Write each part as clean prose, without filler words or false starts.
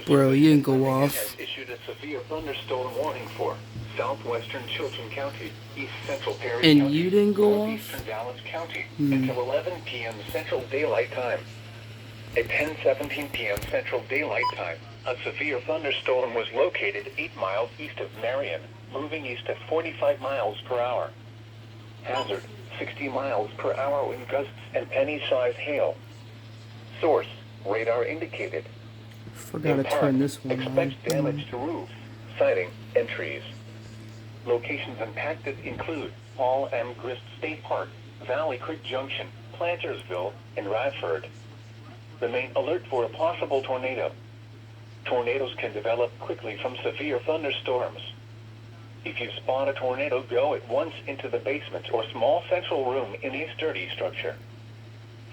Bro, you didn't go Has off. issued a severe thunderstorm warning for southwestern Chilton County, east central Perry And County, you didn't go northeastern off? Dallas County until 11 p.m. Central Daylight Time. At 10:17 p.m. Central Daylight Time, a severe thunderstorm was located 8 miles east of Marion, moving east at 45 miles per hour. Hazard, 60 miles per hour wind gusts and penny-size hail. Source, radar indicated. Forgot to Impact, turn this one on. expect damage to roofs, siding, and trees. Locations impacted include Paul M. Grist State Park, Valley Creek Junction, Plantersville, and Radford. Remain alert for a possible tornado. Tornadoes can develop quickly from severe thunderstorms. If you spot a tornado, go at once into the basement or small central room in a sturdy structure.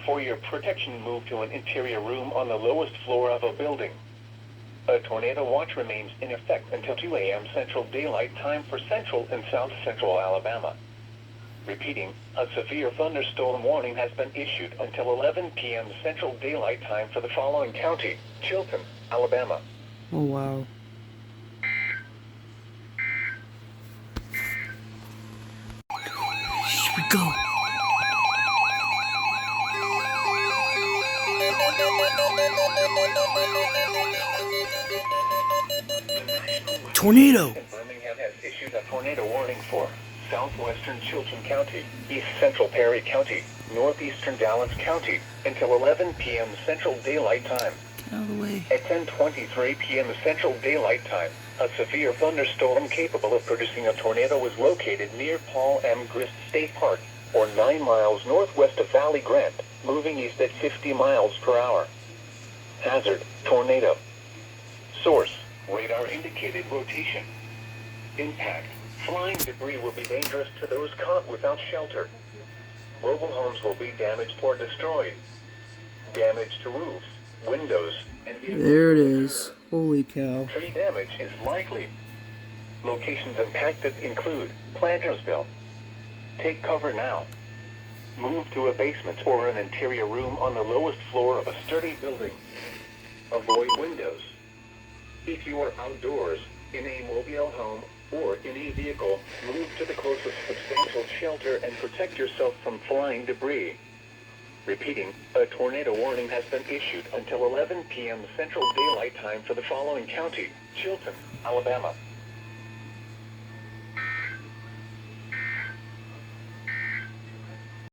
For your protection, move to an interior room on the lowest floor of a building. A tornado watch remains in effect until 2 a.m. Central Daylight Time for central and south central Alabama. Repeating, a severe thunderstorm warning has been issued until 11 p.m. Central Daylight Time for the following county: Chilton, Alabama. Oh, wow. Here we go. Tornado! Birmingham has issued a tornado warning for southwestern Chilton County, east central Perry County, northeastern Dallas County, until 11 p.m. Central Daylight Time. Get out of the way. At 10:23 p.m. Central Daylight Time, a severe thunderstorm capable of producing a tornado was located near Paul M. Grist State Park, or 9 miles northwest of Valley Grant, moving east at 50 miles per hour. Hazard, tornado. Source, radar indicated rotation. Impact, flying debris will be dangerous to those caught without shelter. Mobile homes will be damaged or destroyed. Damage to roofs, windows, and vehicles. There it is. Holy cow. Tree damage is likely. Locations impacted include Plantersville. Take cover now. Move to a basement or an interior room on the lowest floor of a sturdy building. Avoid windows. If you are outdoors, in a mobile home, or in a vehicle, move to the closest substantial shelter and protect yourself from flying debris. Repeating, a tornado warning has been issued until 11 p.m. Central Daylight Time for the following county: Chilton, Alabama.